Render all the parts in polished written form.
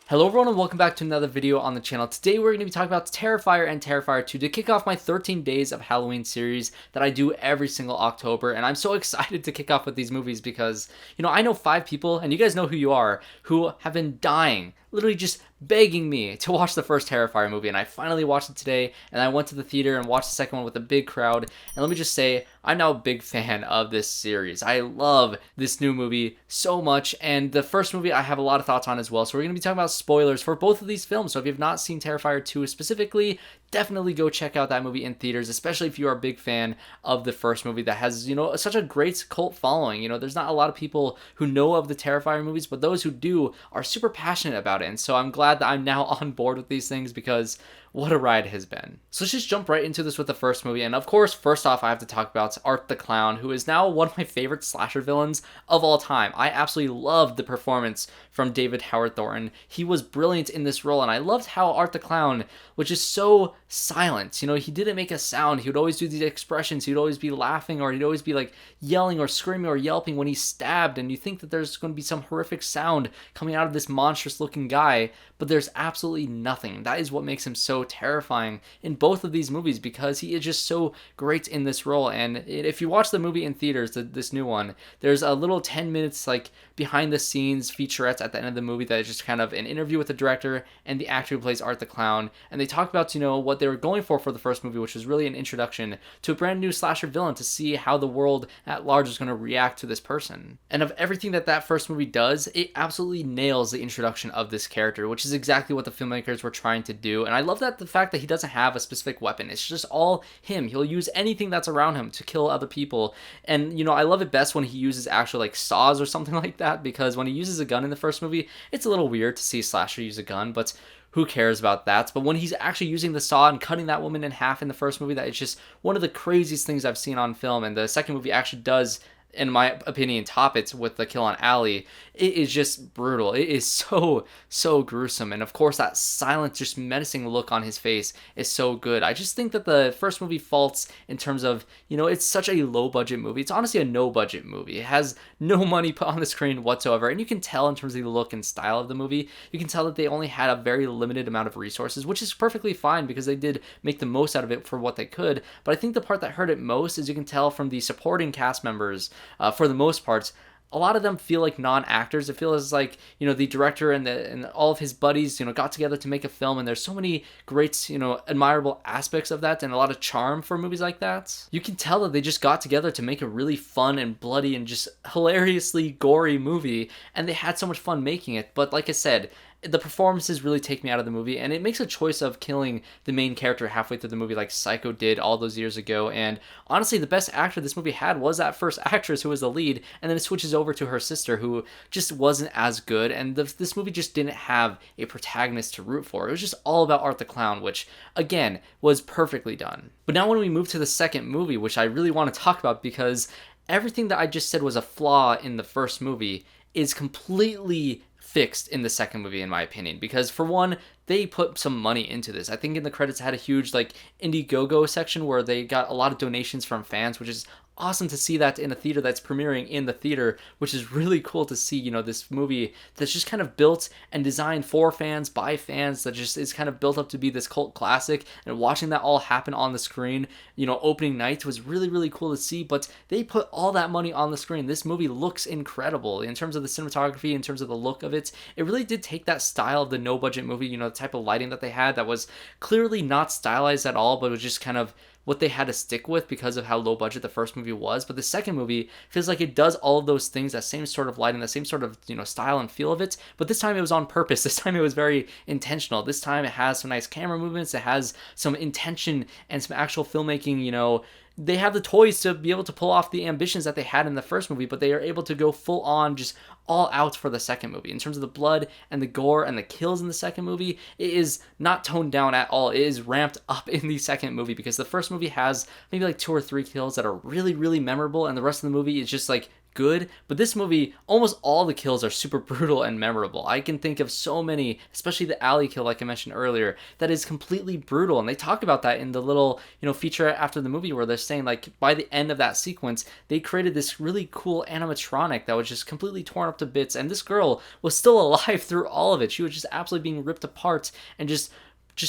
Hello everyone and welcome back to another video on the channel. Today we're going to be talking about Terrifier and Terrifier 2 to kick off my 13 days of Halloween series that I do every single October, and I'm so excited to kick off with these movies because, I know 5 people, and you guys know who you are, who have been dying, literally just begging me to watch the first Terrifier movie, and I finally watched it today, and I went to the theater and watched the second one with a big crowd, and let me just say, I'm now a big fan of this series. I love this new movie so much, and the first movie I have a lot of thoughts on as well, so we're going to be talking about spoilers for both of these films, so if you've not seen Terrifier 2 specifically, definitely go check out that movie in theaters, especially if you are a big fan of the first movie that has, such a great cult following. There's not a lot of people who know of the Terrifier movies, but those who do are super passionate about it, and so I'm glad that I'm now on board with these things because what a ride it has been. So let's just jump right into this with the first movie. And of course, first off, I have to talk about Art the Clown, who is now one of my favorite slasher villains of all time. I absolutely loved the performance from David Howard Thornton. He was brilliant in this role, and I loved how Art the Clown was just so silent. He didn't make a sound. He would always do these expressions. He'd always be laughing, or he'd always be like yelling or screaming or yelping when he's stabbed, and you think that there's going to be some horrific sound coming out of this monstrous looking guy, but there's absolutely nothing. That is what makes him so terrifying in both of these movies, because he is just so great in this role. And if you watch the movie in theaters, this new one, there's a little 10 minutes like behind the scenes featurette at the end of the movie that is just kind of an interview with the director and the actor who plays Art the Clown, and they talk about what they were going for the first movie, which was really an introduction to a brand new slasher villain to see how the world at large is going to react to this person. And of everything that first movie does, it absolutely nails the introduction of this character, which is exactly what the filmmakers were trying to do. And I love that the fact that he doesn't have a specific weapon. It's just all him. He'll use anything that's around him to kill other people. And I love it best when he uses actual like saws or something like that, because when he uses a gun in the first movie, it's a little weird to see a slasher use a gun, but who cares about that? But when he's actually using the saw and cutting that woman in half in the first movie, that is just one of the craziest things I've seen on film. And the second movie actually does, in my opinion, top it with the kill on ALLIE. It is just brutal. It is so gruesome. And of course, that silent, just menacing look on his face is so good. I just think that the first movie faults in terms of, it's such a low budget movie. It's honestly a no budget movie. It has no money put on the screen whatsoever. And you can tell in terms of the look and style of the movie, you can tell that they only had a very limited amount of resources, which is perfectly fine because they did make the most out of it for what they could. But I think the part that hurt it most is you can tell from the supporting cast members, for the most part, a lot of them feel like non-actors. It feels like, the director and all of his buddies, got together to make a film, and there's so many great, admirable aspects of that and a lot of charm for movies like that. You can tell that they just got together to make a really fun and bloody and just hilariously gory movie, and they had so much fun making it. But like I said, the performances really take me out of the movie, and it makes a choice of killing the main character halfway through the movie like Psycho did all those years ago. And honestly, the best actor this movie had was that first actress who was the lead, and then it switches over to her sister, who just wasn't as good, and this movie just didn't have a protagonist to root for. It was just all about Art the Clown, which again was perfectly done. But now when we move to the second movie, which I really want to talk about, because everything that I just said was a flaw in the first movie is completely fixed in the second movie, in my opinion, because for one, they put some money into this. I think in the credits it had a huge like Indiegogo section where they got a lot of donations from fans, which is awesome to see that in a theater that's premiering in the theater, which is really cool to see, this movie that's just kind of built and designed for fans, by fans, that just is kind of built up to be this cult classic, and watching that all happen on the screen, opening night was really cool to see. But they put all that money on the screen. This movie looks incredible in terms of the cinematography, in terms of the look of it. It really did take that style of the no budget movie, the type of lighting that they had that was clearly not stylized at all, but it was just kind of what they had to stick with because of how low budget the first movie was. But the second movie feels like it does all of those things, that same sort of lighting, the same sort of, style and feel of it. But this time it was on purpose. This time it was very intentional. This time it has some nice camera movements. It has some intention and some actual filmmaking, they have the toys to be able to pull off the ambitions that they had in the first movie, but they are able to go full on, just all out for the second movie. In terms of the blood and the gore and the kills in the second movie, it is not toned down at all. It is ramped up in the second movie, because the first movie has maybe like 2 or 3 kills that are really memorable, and the rest of the movie is just like good, but this movie, almost all the kills are super brutal and memorable. I can think of so many, especially the ALLIE kill, like I mentioned earlier, that is completely brutal. And they talk about that in the little, feature after the movie where they're saying, like, by the end of that sequence, they created this really cool animatronic that was just completely torn up to bits. And this girl was still alive through all of it. She was just absolutely being ripped apart and just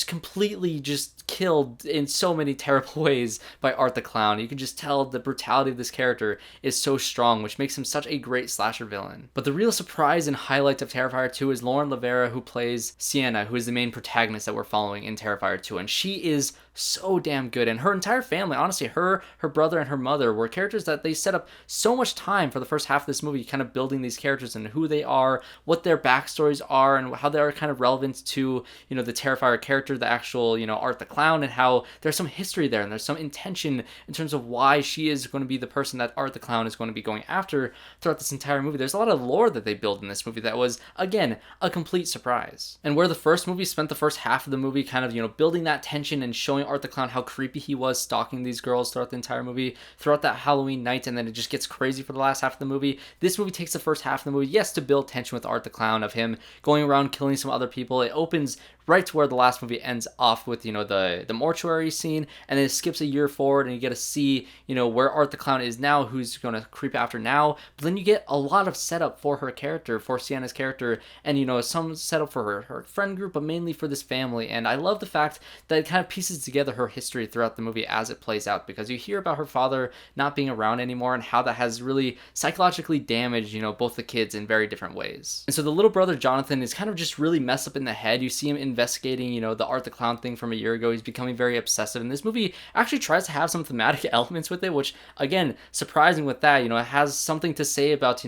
completely just killed in so many terrible ways by Art the Clown. You can just tell the brutality of this character is so strong, which makes him such a great slasher villain. But the real surprise and highlight of Terrifier 2 is Lauren LaVera, who plays Sienna, who is the main protagonist that we're following in Terrifier 2, and she is so damn good. And her entire family, honestly, her brother and her mother were characters that they set up so much time for the first half of this movie, kind of building these characters and who they are, what their backstories are, and how they are kind of relevant to, the Terrifier character, the actual, Art the Clown, and how there's some history there and there's some intention in terms of why she is going to be the person that Art the Clown is going to be going after throughout this entire movie. There's a lot of lore that they build in this movie that was, again, a complete surprise. And where the first movie spent the first half of the movie kind of, building that tension and showing Art the Clown how creepy he was stalking these girls throughout the entire movie, throughout that Halloween night, and then it just gets crazy for the last half of the movie. This movie takes the first half of the movie, yes, to build tension with Art the Clown, of him going around killing some other people. It opens right to where the last movie ends off with, the mortuary scene, and then it skips a year forward and you get to see, where Art the Clown is now, who's going to creep after now. But then you get a lot of setup for her character, for Sienna's character, and, some setup for her friend group, but mainly for this family. And I love the fact that it kind of pieces together her history throughout the movie as it plays out, because you hear about her father not being around anymore and how that has really psychologically damaged, both the kids in very different ways. And so the little brother Jonathan is kind of just really messed up in the head. You see him investigating, the Art the Clown thing from a year ago. He's becoming very obsessive, and this movie actually tries to have some thematic elements with it, which, again, surprising with that, it has something to say about,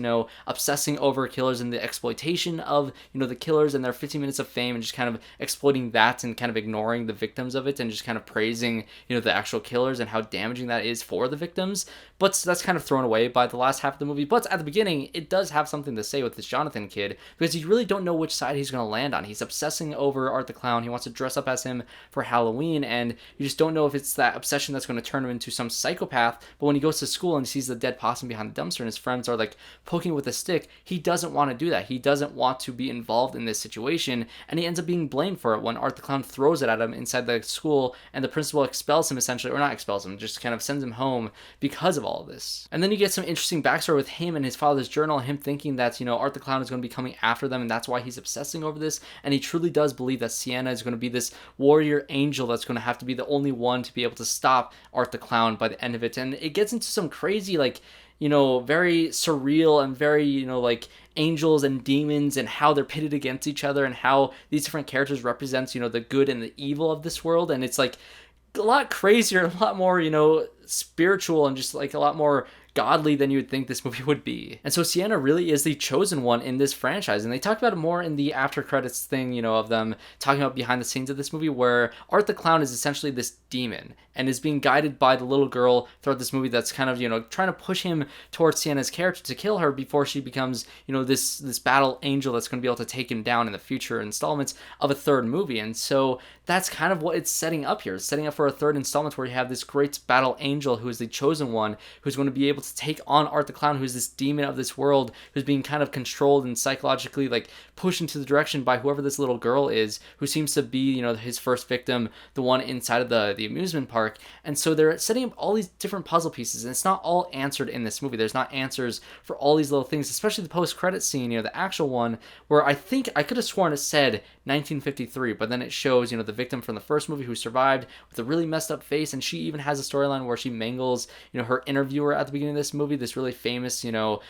obsessing over killers and the exploitation of, the killers and their 15 minutes of fame, and just kind of exploiting that and kind of ignoring the victims of it, and just kind of praising, the actual killers and how damaging that is for the victims. But that's kind of thrown away by the last half of the movie. But at the beginning, it does have something to say with this Jonathan kid, because you really don't know which side he's going to land on. He's obsessing over Art the Clown. He wants to dress up as him for Halloween, and you just don't know if it's that obsession that's going to turn him into some psychopath. But when he goes to school and sees the dead possum behind the dumpster and his friends are like poking with a stick, he doesn't want to do that. He doesn't want to be involved in this situation, and he ends up being blamed for it when Art the Clown throws it at him inside the school, and the principal expels him essentially, or not expels him, just kind of sends him home because of all of this. And then you get some interesting backstory with him and his father's journal, and him thinking that, Art the Clown is going to be coming after them, and that's why he's obsessing over this. And he truly does believe that Sienna is going to be this warrior angel that's going to have to be the only one to be able to stop Art the Clown by the end of it. And it gets into some crazy, like, very surreal and very, like, angels and demons and how they're pitted against each other, and how these different characters represent, the good and the evil of this world. And it's like a lot crazier, a lot more, spiritual, and just like a lot more godly than you would think this movie would be. And so Sienna really is the chosen one in this franchise, and they talk about it more in the after credits thing, of them talking about behind the scenes of this movie, where Art the Clown is essentially this demon and is being guided by the little girl throughout this movie that's kind of, trying to push him towards Sienna's character to kill her before she becomes, this battle angel that's going to be able to take him down in the future installments of a third movie. And so that's kind of what it's setting up here. It's setting up for a third installment where you have this great battle angel who is the chosen one, who's going to be able to take on Art the Clown, who's this demon of this world, who's being kind of controlled and psychologically, like, pushed into the direction by whoever this little girl is, who seems to be, his first victim, the one inside of the amusement park. And so they're setting up all these different puzzle pieces, and it's not all answered in this movie. There's not answers for all these little things, especially the post-credit scene, the actual one, where I think I could have sworn it said 1953, but then it shows, the victim from the first movie who survived with a really messed up face, and she even has a storyline where she mangles, her interviewer at the beginning of this movie, this really famous,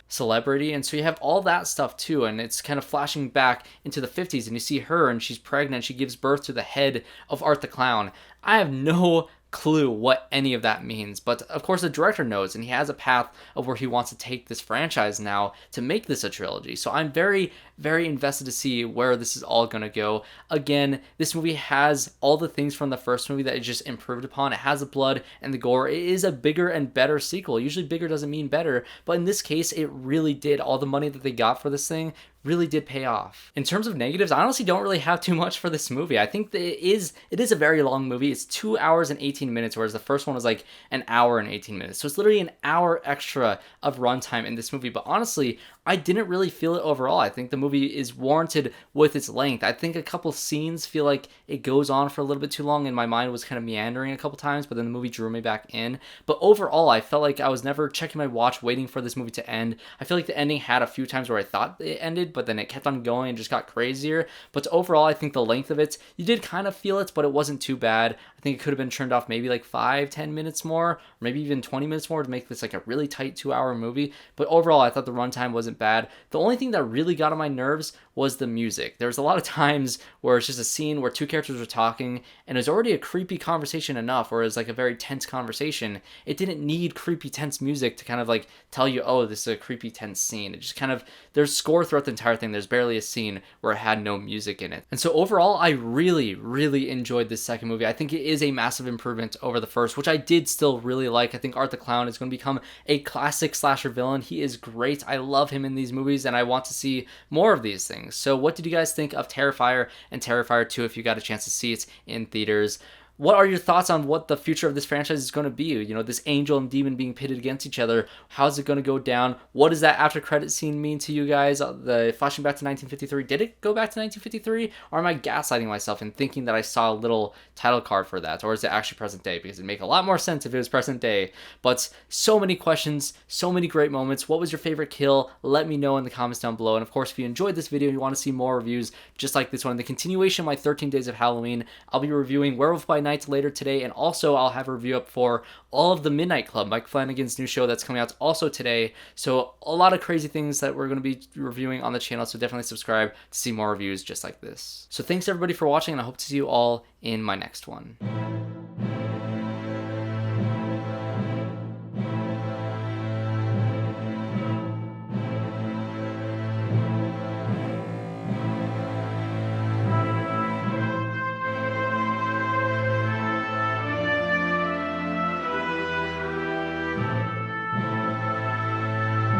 celebrity. And so you have all that stuff too, and it's kind of flashing back into the 50s, and you see her, and she's pregnant, she gives birth to the head of Art the Clown. I have no clue what any of that means, but of course the director knows, and he has a path of where he wants to take this franchise now to make this a trilogy. So I'm very, very invested to see where this is all gonna go. Again, this movie has all the things from the first movie that it just improved upon. It has the blood and the gore. It is a bigger and better sequel. Usually bigger doesn't mean better, but in this case, it really did. All the money that they got for this thing really did pay off. In terms of negatives, I honestly don't really have too much for this movie. I think that it is a very long movie. It's 2 hours and 18 minutes, whereas the first one was like an hour and 18 minutes. So it's literally an hour extra of runtime in this movie. But honestly, I didn't really feel it overall. I think the movie is warranted with its length. I think a couple scenes feel like it goes on for a little bit too long, and my mind was kind of meandering a couple times, but then the movie drew me back in. But overall, I felt like I was never checking my watch waiting for this movie to end. I feel like the ending had a few times where I thought it ended, but then it kept on going and just got crazier. But overall, I think the length of it, you did kind of feel it, but it wasn't too bad. I think it could have been turned off maybe like 5-10 minutes more, or maybe even 20 minutes more to make this like a really tight 2-hour movie. But overall, I thought the runtime wasn't bad. The only thing that really got on my nerves was the music. There was a lot of times where it's just a scene where two characters were talking and it was already a creepy conversation enough, or it was like a very tense conversation. It didn't need creepy tense music to kind of like tell you, oh, this is a creepy tense scene. It just kind of, there's score throughout the entire thing. There's barely a scene where it had no music in it. And so overall, I really, really enjoyed this second movie. I think it is a massive improvement over the first, which I did still really like. I think Art the Clown is going to become a classic slasher villain. He is great. I love him in these movies and I want to see more of these things. So what did you guys think of Terrifier and Terrifier 2 if you got a chance to see it in theaters? What are your thoughts on what the future of this franchise is going to be? You know, this angel and demon being pitted against each other. How's it going to go down? What does that after credit scene mean to you guys? The flashing back to 1953. Did it go back to 1953? Or am I gaslighting myself and thinking that I saw a little title card for that? Or is it actually present day? Because it'd make a lot more sense if it was present day. But so many questions, so many great moments. What was your favorite kill? Let me know in the comments down below. And of course, if you enjoyed this video and you want to see more reviews just like this one, the continuation of my 13 Days of Halloween, I'll be reviewing Werewolf by Night later today, and also I'll have a review up for all of the Midnight Club, Mike Flanagan's new show that's coming out also today. So a lot of crazy things that we're going to be reviewing on the channel, so definitely subscribe to see more reviews just like this. So thanks everybody for watching, and I hope to see you all in my next one.